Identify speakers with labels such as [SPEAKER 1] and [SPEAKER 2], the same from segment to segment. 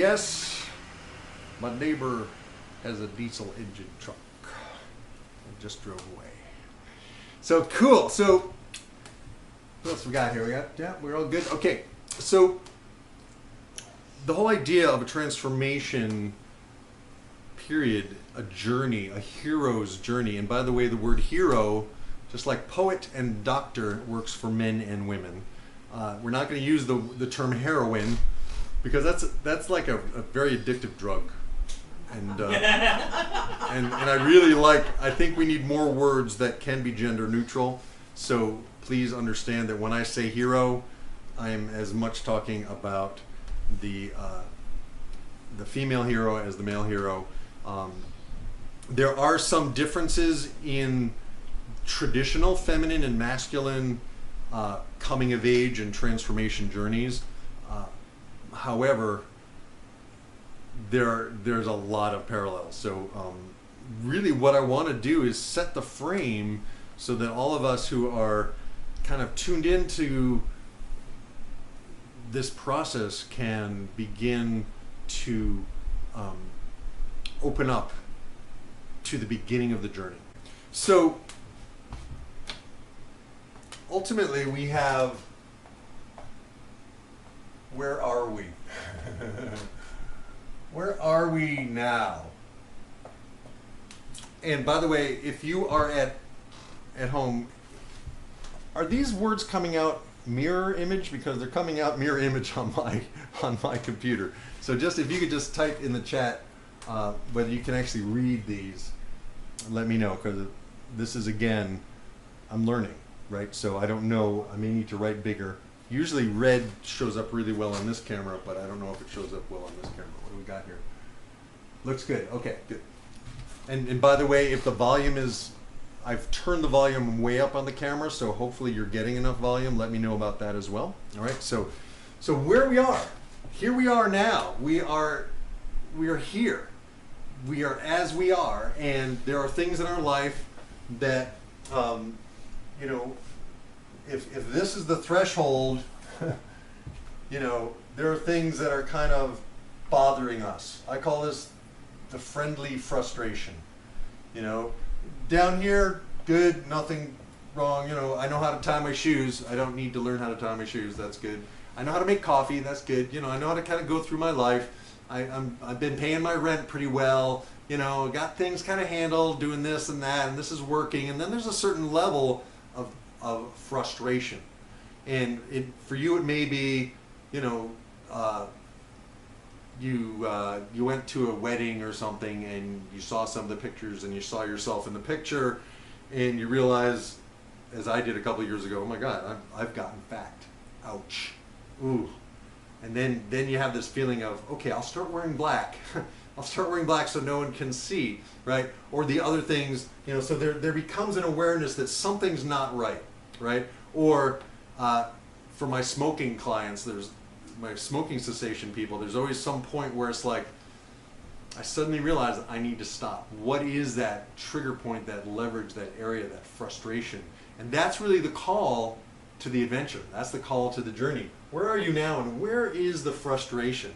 [SPEAKER 1] Yes, my neighbor has a diesel engine truck. I just drove away. So cool. So what else we got here? Yeah, we're all good. Okay, so the whole idea of a transformation period, a journey, a hero's journey. And by the way, the word hero, just like poet and doctor, works for men and women. We're not going to use the term heroin because that's like a very addictive drug. And and I really I think we need more words that can be gender neutral. So please understand that when I say hero, I am as much talking about the female hero as the male hero. There are some differences in traditional feminine and masculine coming of age and transformation journeys. However, there's a lot of parallels. So really what I want to do is set the frame so that all of us who are kind of tuned into this process can begin to open up to the beginning of the journey. So ultimately we have, where are we? Where are we now? And by the way, if you are at home, are these words coming out mirror image? Because they're coming out mirror image on my computer. So just if you could just type in the chat whether you can actually read these, let me know, because this is, again, I'm learning, right? So I don't know, I may need to write bigger. Usually red shows up really well on this camera, but I don't know if it shows up well on this camera. What do we got here? Looks good. Okay, good. And by the way, if the volume is, I've turned the volume way up on the camera, so hopefully you're getting enough volume. Let me know about that as well. All right, so where we are, here we are now. We are here. We are as we are, and there are things in our life that, you know, if this is the threshold, you know, there are things that are kind of bothering us. I call this the friendly frustration. You know, down here, good, nothing wrong. You know, I know how to tie my shoes. I don't need to learn how to tie my shoes. That's good. I know how to make coffee. That's good. You know, I know how to kind of go through my life. I've been paying my rent pretty well. You know, got things kind of handled, doing this and that, and this is working. And then there's a certain level of frustration, and for you it may be, you know, you went to a wedding or something and you saw some of the pictures and you saw yourself in the picture and you realize, as I did a couple of years ago, oh my God, I've gotten fat. Ouch. Ooh. And then you have this feeling of, okay, I'll start wearing black. I'll start wearing black so no one can see, right? Or the other things, you know, so there becomes an awareness that something's not right, right? Or for my smoking clients, my smoking cessation people, there's always some point where it's like, I suddenly realize I need to stop. What is that trigger point, that leverage, that area, that frustration? And that's really the call to the adventure. That's the call to the journey. Where are you now, and where is the frustration?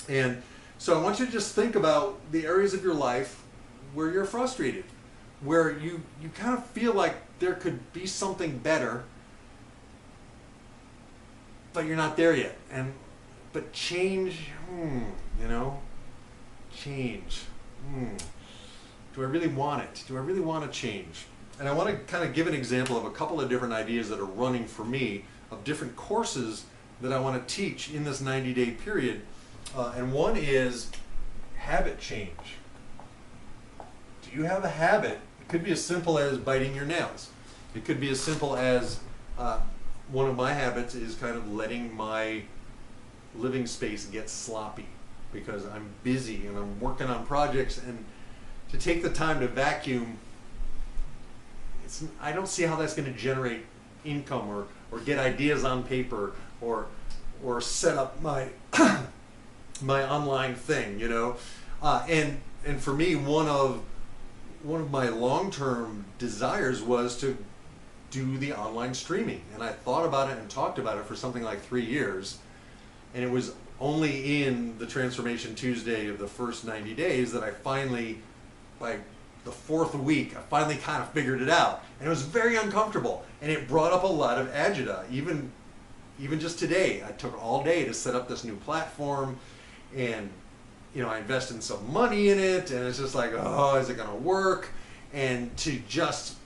[SPEAKER 1] And so I want you to just think about the areas of your life where you're frustrated, where you kind of feel like there could be something better, but you're not there yet. But change, you know, change. Do I really want it? Do I really want to change? And I want to kind of give an example of a couple of different ideas that are running for me, of different courses that I want to teach in this 90-day period. And one is habit change. Do you have a habit? It could be as simple as biting your nails. It could be as simple as one of my habits is kind of letting my living space get sloppy because I'm busy and I'm working on projects, and to take the time to vacuum, I don't see how that's going to generate income or get ideas on paper or set up my my online thing, you know. And for me, one of my long-term desires was to do the online streaming, and I thought about it and talked about it for something like 3 years, and it was only in the Transformation Tuesday of the first 90 days that I finally, by the 4th week, I finally kind of figured it out. And it was very uncomfortable. And it brought up a lot of agita. Even just today, I took all day to set up this new platform. And, I invested some money in it. And it's just like, oh, is it going to work? And to just,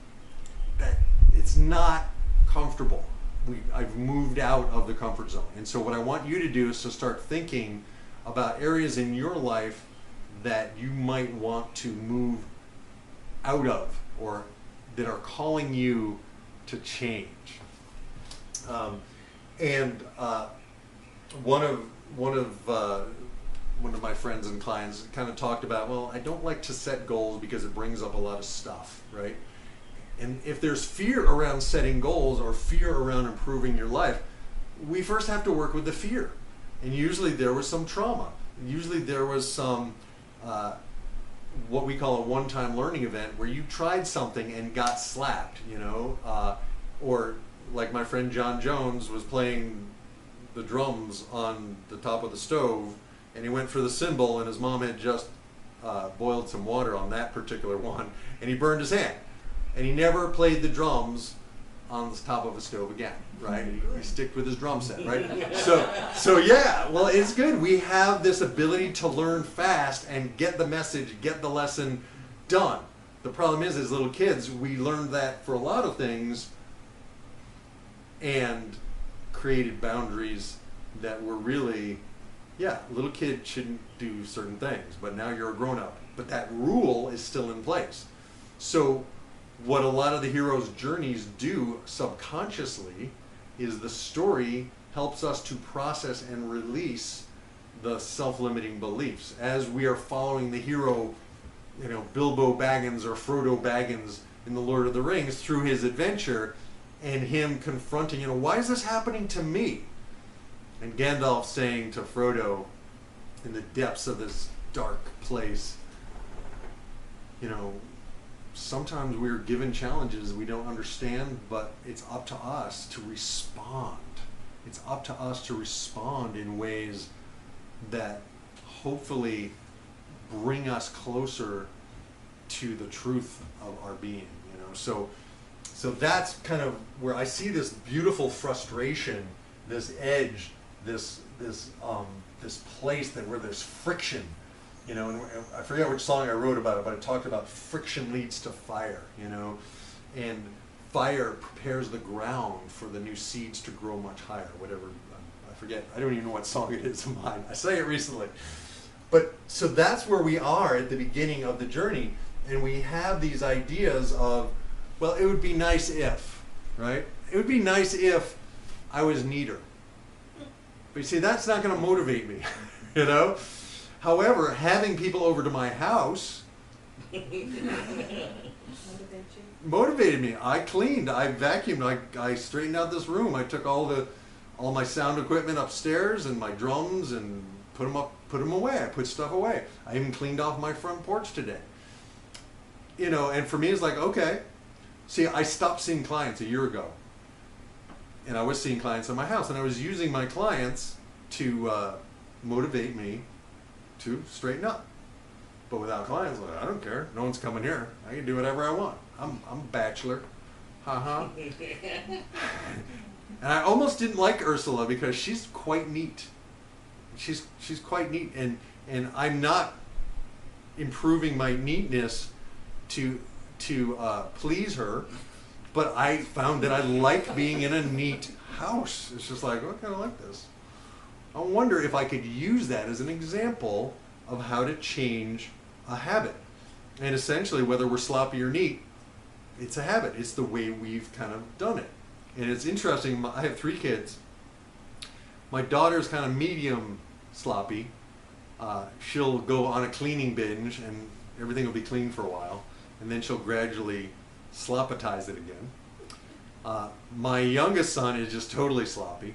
[SPEAKER 1] it's not comfortable. I've moved out of the comfort zone. And so what I want you to do is to start thinking about areas in your life that you might want to move out of, or that are calling you to change. One of my friends and clients kind of talked about, well, I don't like to set goals because it brings up a lot of stuff, right? And if there's fear around setting goals or fear around improving your life, we first have to work with the fear. And usually there was some trauma. Usually there was some what we call a one-time learning event where you tried something and got slapped, or like my friend John Jones was playing the drums on the top of the stove, and he went for the cymbal, and his mom had just boiled some water on that particular one, and he burned his hand. And he never played the drums on the top of the stove again, right? He sticked with his drum set, right? So yeah, well, it's good. We have this ability to learn fast and get the message, get the lesson done. The problem is, as little kids, we learned that for a lot of things and created boundaries that were really, little kid shouldn't do certain things, but now you're a grown-up. But that rule is still in place. So what a lot of the heroes' journeys do subconsciously is the story helps us to process and release the self-limiting beliefs. As we are following the hero, Bilbo Baggins or Frodo Baggins in The Lord of the Rings through his adventure, and him confronting, why is this happening to me? And Gandalf saying to Frodo in the depths of this dark place, sometimes we're given challenges we don't understand, but it's up to us to respond. It's up to us to respond in ways that hopefully bring us closer to the truth of our being, So that's kind of where I see this beautiful frustration, this edge, this place where there's friction. And I forget which song I wrote about it, but it talked about friction leads to fire, and fire prepares the ground for the new seeds to grow much higher, whatever, I forget, I don't even know what song it is of mine, I sang it recently. But, so that's where we are at the beginning of the journey, and we have these ideas of, well, it would be nice if, right? It would be nice if I was neater. But you see, that's not going to motivate me, However, having people over to my house motivated me. I cleaned, I vacuumed, I straightened out this room. I took all my sound equipment upstairs and my drums and put them away. I put stuff away. I even cleaned off my front porch today. And for me it's like, okay. See, I stopped seeing clients a year ago. And I was seeing clients in my house, and I was using my clients to motivate me to straighten up. But without clients, like, I don't care. No one's coming here. I can do whatever I want. I'm a bachelor. And I almost didn't like Ursula because she's quite neat. She's quite neat, and I'm not improving my neatness to please her, but I found that I like being in a neat house. It's just like, okay, I like this. I wonder if I could use that as an example of how to change a habit. And essentially, whether we're sloppy or neat, it's a habit. It's the way we've kind of done it. And it's interesting, I have 3 kids. My daughter's kind of medium sloppy. She'll go on a cleaning binge and everything will be clean for a while. And then she'll gradually sloppitize it again. My youngest son is just totally sloppy.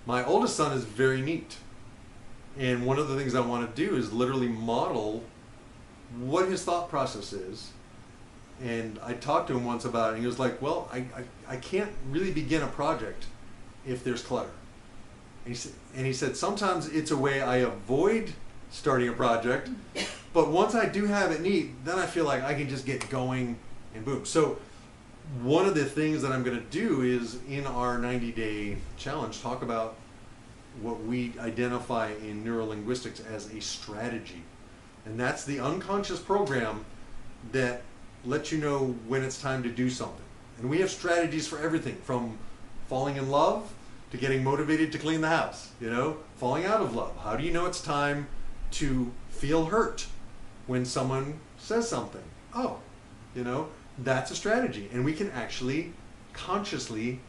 [SPEAKER 1] My oldest son is very neat. And one of the things I want to do is literally model what his thought process is. And I talked to him once about it, and he was like, well, I can't really begin a project if there's clutter. And he said, sometimes it's a way I avoid starting a project, but once I do have it neat, then I feel like I can just get going and boom. So one of the things that I'm going to do is in our 90-day challenge, talk about what we identify in neurolinguistics as a strategy. And that's the unconscious program that lets you know when it's time to do something. And we have strategies for everything, from falling in love to getting motivated to clean the house, you know, falling out of love. How do you know it's time to feel hurt when someone says something? Oh, you know, that's a strategy. And we can actually consciously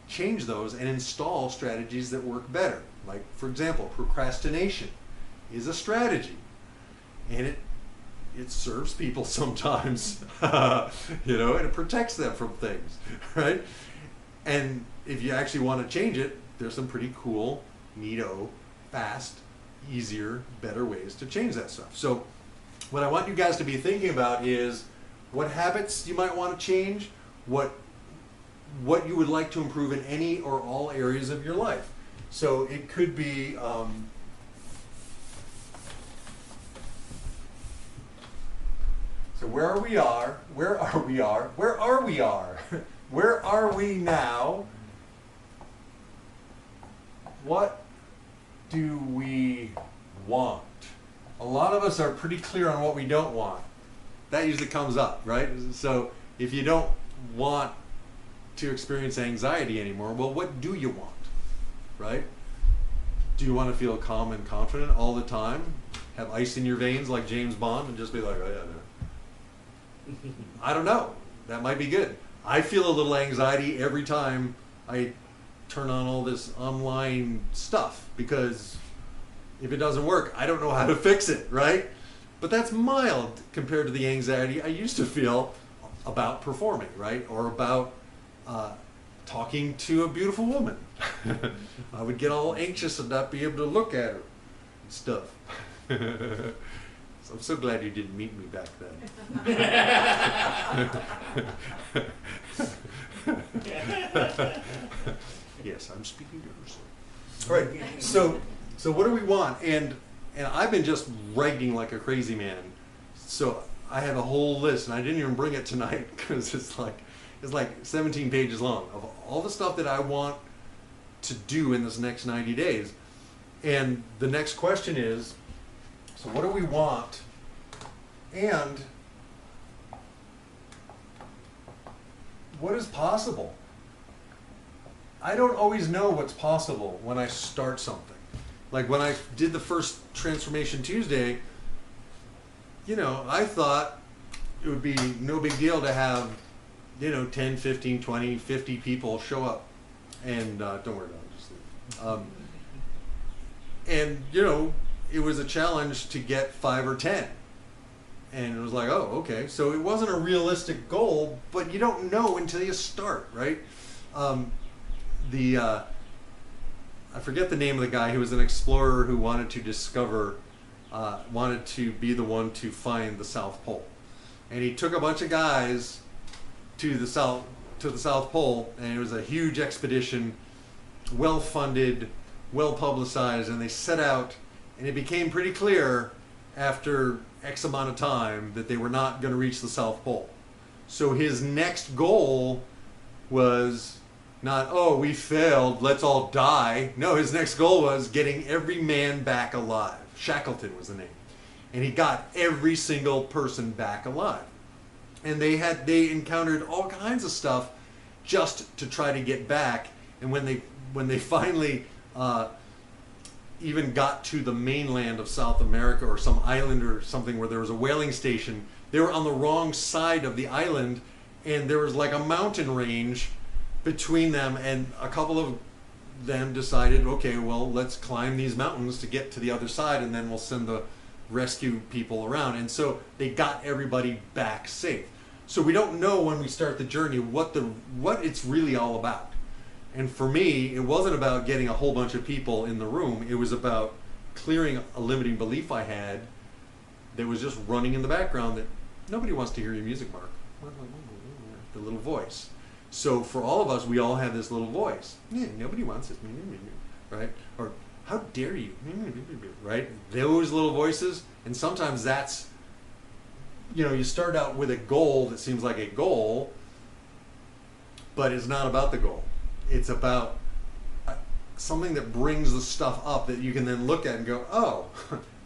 [SPEAKER 1] change those and install strategies that work better. Like, for example, procrastination is a strategy. And it serves people sometimes, you know, and it protects them from things, right? And if you actually want to change it, there's some pretty cool, neato, fast, easier, better ways to change that stuff. So what I want you guys to be thinking about is what habits you might want to change, what you would like to improve in any or all areas of your life. So it could be so where are we now? What do we want? A lot of us are pretty clear on what we don't want. That usually comes up, right? So if you don't want to experience anxiety anymore, well, what do you want, right? Do you want to feel calm and confident all the time? Have ice in your veins like James Bond and just be like, oh yeah, no. I don't know. That might be good. I feel a little anxiety every time I turn on all this online stuff, because if it doesn't work, I don't know how to fix it, right? But that's mild compared to the anxiety I used to feel about performing, right? Or about talking to a beautiful woman. I would get all anxious and not be able to look at her and stuff. So I'm so glad you didn't meet me back then. Yes, I'm speaking to her. All right, so what do we want? And I've been just writing like a crazy man. So I have a whole list, and I didn't even bring it tonight because it's like 17 pages long of all the stuff that I want to do in this next 90 days. And the next question is, so what do we want? And what is possible? I don't always know what's possible when I start something. Like when I did the first Transformation Tuesday, you know, I thought it would be no big deal to have, you know, 10, 15, 20, 50 people show up. And don't worry about it, just leave. And, you know, it was a challenge to get 5 or 10. And it was like, oh, okay. So it wasn't a realistic goal, but you don't know until you start, right? I forget the name of the guy. He was an explorer who wanted to discover, wanted to be the one to find the South Pole. And he took a bunch of guys to the South Pole, and it was a huge expedition, well funded, well publicized, and they set out, and it became pretty clear after X amount of time that they were not going to reach the South Pole. So his next goal was not, oh, we failed, let's all die. No, his next goal was getting every man back alive. Shackleton was the name. And he got every single person back alive. And they encountered all kinds of stuff just to try to get back. And when they finally even got to the mainland of South America or some island or something where there was a whaling station, they were on the wrong side of the island, and there was like a mountain range between them, and a couple of them decided, okay, well, let's climb these mountains to get to the other side, and then we'll send the rescue people around. And so they got everybody back safe. So we don't know when we start the journey what it's really all about. And for me, it wasn't about getting a whole bunch of people in the room. It was about clearing a limiting belief I had that was just running in the background, that nobody wants to hear your music, Mark. The little voice. So for all of us, we all have this little voice. Yeah, nobody wants this. right? Or how dare you, right? Those little voices, and sometimes that's, you start out with a goal that seems like a goal, but it's not about the goal. It's about something that brings the stuff up that you can then look at and go, oh,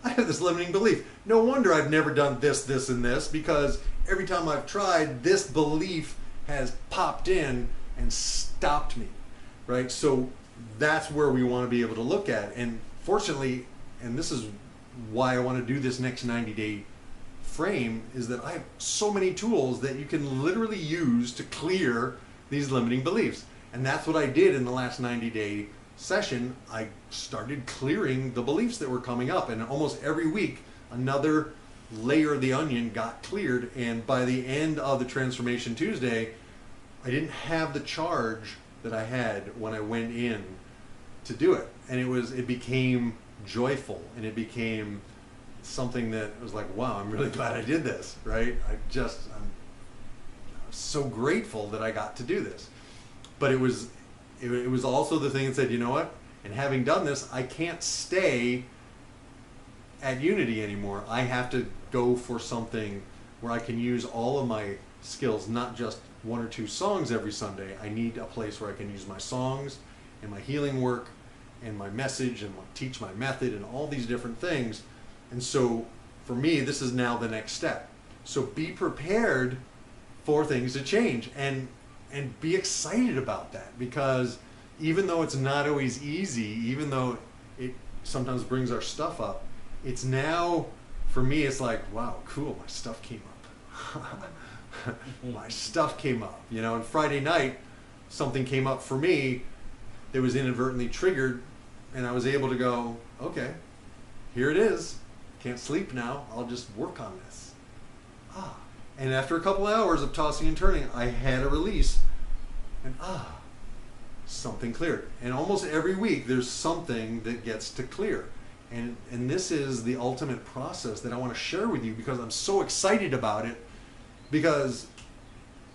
[SPEAKER 1] I have this limiting belief. No wonder I've never done this, this, and this, because every time I've tried, this belief has popped in and stopped me, right? So that's where we want to be able to look at. And fortunately, and this is why I want to do this next 90-day frame, is that I have so many tools that you can literally use to clear these limiting beliefs. And that's what I did in the last 90-day session. I started clearing the beliefs that were coming up, and almost every week another layer of the onion got cleared. And by the end of the Transformation Tuesday, I didn't have the charge that I had when I went in to do it, and it became joyful, and it became something that was like, wow, I'm really glad I did this, right? I'm so grateful that I got to do this. But it was also the thing that said, you know what? And having done this, I can't stay at Unity anymore. I have to go for something where I can use all of my skills, not just one or two songs every Sunday. I need a place where I can use my songs and my healing work and my message and teach my method and all these different things. And so for me, this is now the next step. So be prepared for things to change, and be excited about that, because even though it's not always easy, even though it sometimes brings our stuff up, it's now, for me, it's like, wow, cool, my stuff came up. My stuff came up, and Friday night, something came up for me that was inadvertently triggered, and I was able to go, okay, here it is. Can't sleep now, I'll just work on this. And after a couple of hours of tossing and turning, I had a release, and something cleared. And almost every week there's something that gets to clear. And this is the ultimate process that I want to share with you, because I'm so excited about it, because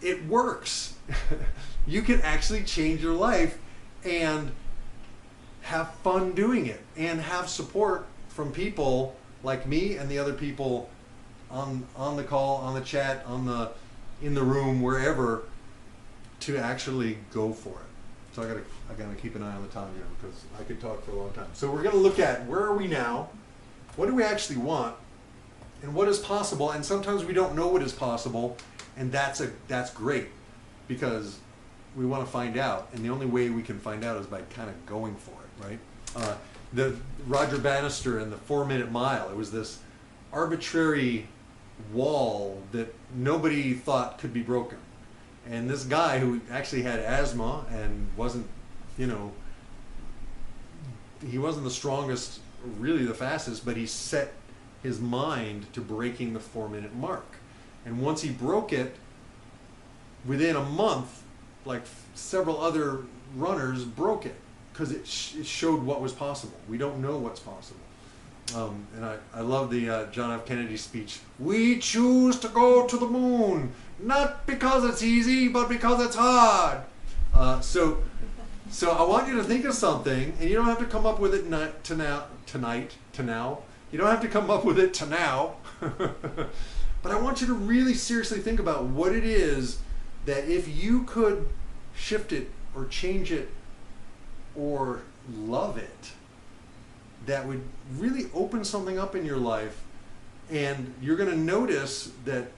[SPEAKER 1] it works. You can actually change your life and have fun doing it, and have support from people like me and the other people on the call, on the chat, in the room, wherever, to actually go for it. So I gotta keep an eye on the time here, because I could talk for a long time. So we're gonna look at, where are we now? What do we actually want? And what is possible? And sometimes we don't know what is possible, and that's great, because we want to find out, and the only way we can find out is by kind of going for it, right? The Roger Bannister and the 4-Minute Mile, it was this arbitrary wall that nobody thought could be broken. And this guy who actually had asthma and wasn't, he wasn't the strongest, really the fastest, but he set his mind to breaking the 4-minute mark. And once he broke it, within a month, like several other runners broke it, because it showed what was possible. We don't know what's possible. And I love the John F. Kennedy speech. We choose to go to the moon, not because it's easy, but because it's hard. So I want you to think of something, and you don't have to come up with it tonight. You don't have to come up with it to now. But I want you to really seriously think about what it is that, if you could shift it or change it or love it, that would really open something up in your life, and you're going to notice that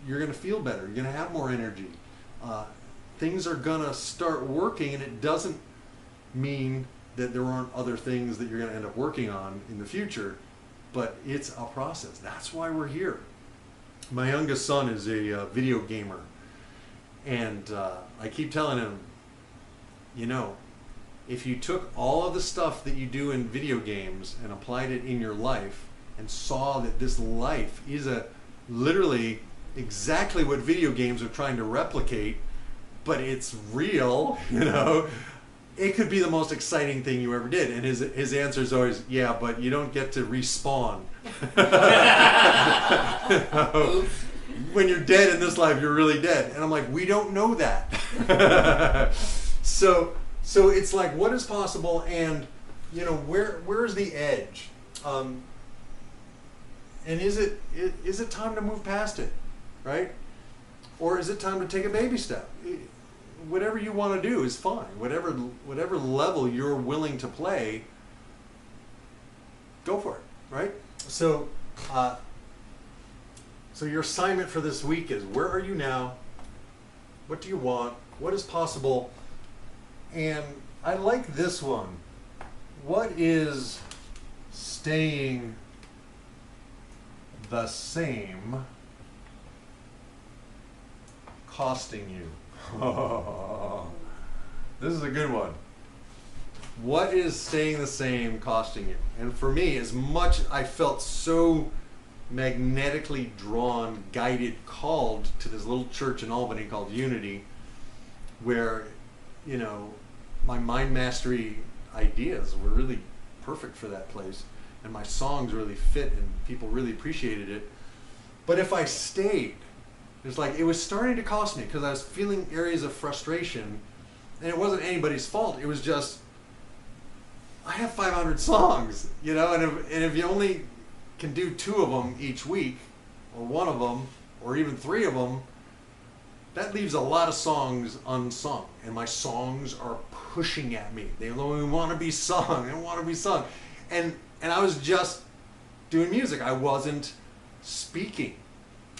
[SPEAKER 1] you're going to feel better, you're going to have more energy, things are going to start working. And it doesn't mean that there aren't other things that you're going to end up working on in the future, but it's a process. That's why we're here. My youngest son is a video gamer, and I keep telling him, if you took all of the stuff that you do in video games and applied it in your life, and saw that this life is literally exactly what video games are trying to replicate, but it's real, it could be the most exciting thing you ever did. And his answer is always, yeah, but you don't get to respawn. When you're dead in this life, you're really dead. And I'm like, we don't know that. So it's like, what is possible? And you know, where's the edge? And is it time to move past it, right? Or is it time to take a baby step? Whatever you want to do is fine. Whatever level you're willing to play, go for it, right? So, so your assignment for this week is: where are you now? What do you want? What is possible? And I like this one. What is staying the same costing you? This is a good one. What is staying the same costing you? And for me, as much I felt so magnetically drawn, guided, called to this little church in Albany called Unity, where, you know, my mind mastery ideas were really perfect for that place, and my songs really fit, and people really appreciated it. But if I stayed, it's like it was starting to cost me, because I was feeling areas of frustration, and it wasn't anybody's fault. It was just, I have 500 songs, you know, and if you only can do 2 of them each week, or 1 of them, or even 3 of them, that leaves a lot of songs unsung, and my songs are pushing at me. They only want to be sung. They want to be sung, and I was just doing music. I wasn't speaking,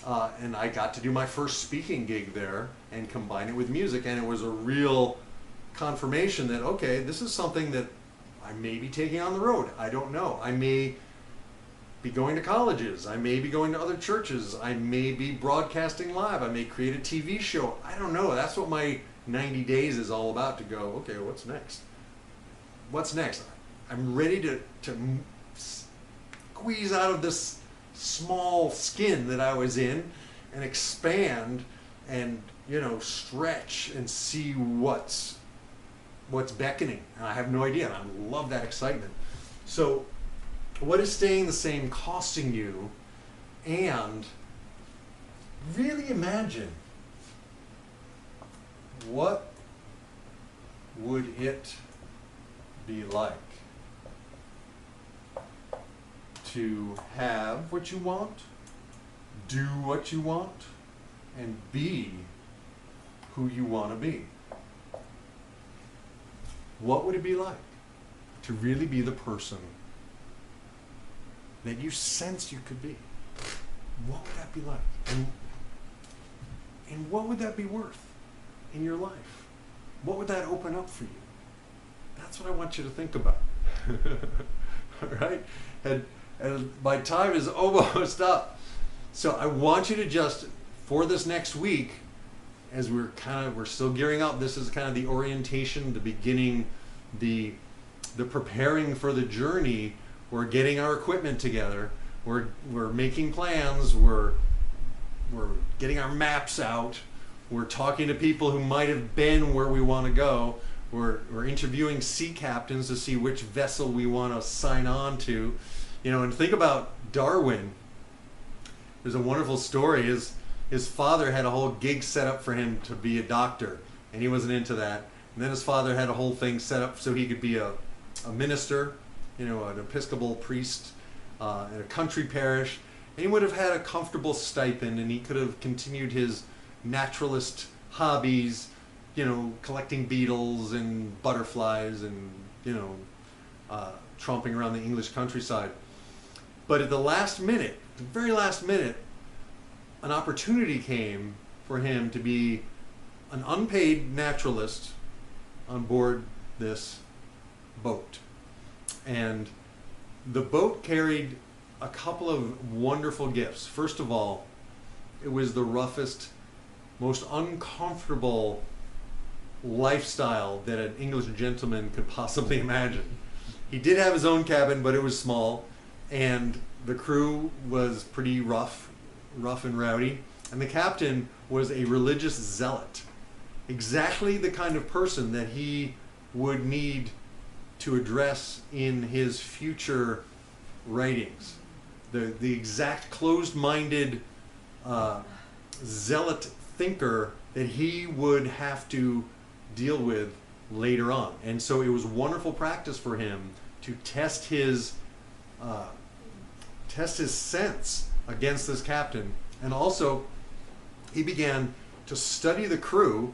[SPEAKER 1] and I got to do my first speaking gig there and combine it with music, and it was a real confirmation that, okay, this is something that I may be taking on the road. I don't know. I may be going to colleges. I may be going to other churches. I may be broadcasting live. I may create a TV show. I don't know. That's what my 90 days is all about, to go, okay, what's next? What's next? I'm ready to squeeze out of this small skin that I was in and expand and, you know, stretch and see what's beckoning. And I have no idea. And I love that excitement. So what is staying the same costing you? And really imagine, what would it be like to have what you want, do what you want, and be who you want to be? What would it be like to really be the person that you sense you could be? What would that be like? And what would that be worth in your life? What would that open up for you? That's what I want you to think about. All right? And my time is almost up. So I want you to just, for this next week, as we're still gearing up, this is kind of the orientation, the beginning, the preparing for the journey. We're getting our equipment together. We're making plans. We're getting our maps out. We're talking to people who might have been where we want to go. We're interviewing sea captains to see which vessel we want to sign on to. You know, and think about Darwin. There's a wonderful story. His father had a whole gig set up for him to be a doctor, and he wasn't into that. And then his father had a whole thing set up so he could be a minister, you know, an Episcopal priest in a country parish. And he would have had a comfortable stipend, and he could have continued his naturalist hobbies, you know, collecting beetles and butterflies and, you know, tromping around the English countryside. But at the last minute, the very last minute, an opportunity came for him to be an unpaid naturalist on board this boat. And the boat carried a couple of wonderful gifts. First of all, it was the roughest, most uncomfortable lifestyle that an English gentleman could possibly imagine. He did have his own cabin, but it was small, and the crew was pretty rough and rowdy, and the captain was a religious zealot, exactly the kind of person that he would need to address in his future writings. The exact closed-minded zealot thinker that he would have to deal with later on. And so it was wonderful practice for him to test his sense against this captain. And also, he began to study the crew,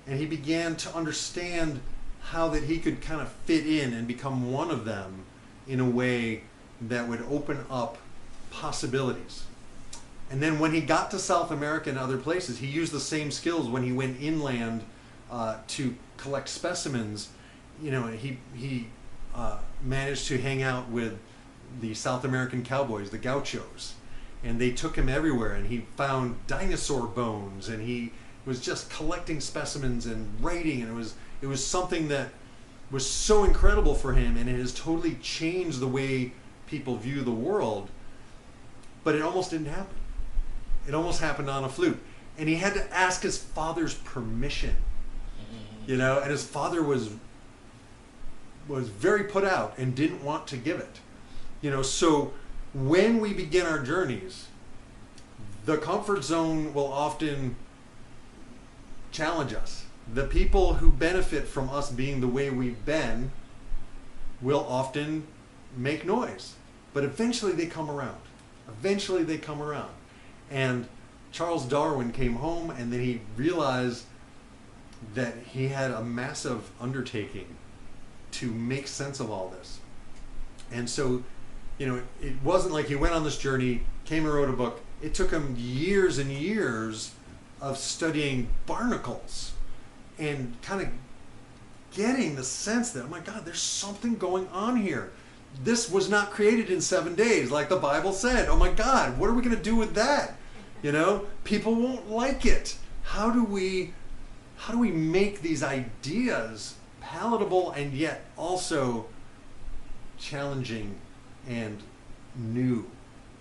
[SPEAKER 1] and he began to understand how that he could kind of fit in and become one of them in a way that would open up possibilities. And then when he got to South America and other places, he used the same skills when he went inland to collect specimens. You know, he managed to hang out with the South American cowboys, the gauchos, and they took him everywhere, and he found dinosaur bones, and he was just collecting specimens and writing, and it was something that was so incredible for him, and it has totally changed the way people view the world. But it almost didn't happen. It almost happened on a fluke, and he had to ask his father's permission, you know, and his father was very put out and didn't want to give it, you know. So when we begin our journeys, the comfort zone will often challenge us. The people who benefit from us being the way we've been will often make noise, but eventually they come around. Eventually they come around. And Charles Darwin came home, and then he realized that he had a massive undertaking to make sense of all this. And so, you know, it wasn't like he went on this journey, came and wrote a book. It took him years and years of studying barnacles and kind of getting the sense that, oh my God, there's something going on here. This was not created in 7 days, like the Bible said. Oh my God, what are we going to do with that? You know, people won't like it. How do we make these ideas palatable and yet also challenging and new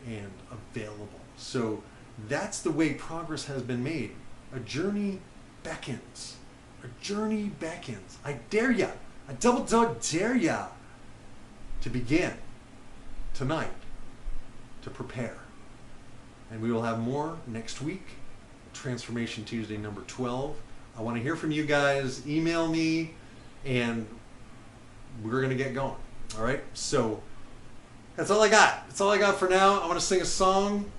[SPEAKER 1] and available? So that's the way progress has been made. A journey beckons. A journey beckons. I dare ya. I double dog dare ya to begin tonight, to prepare. And we will have more next week, Transformation Tuesday number 12. I want to hear from you guys. Email me, and we're going to get going. All right? So that's all I got. That's all I got for now. I want to sing a song.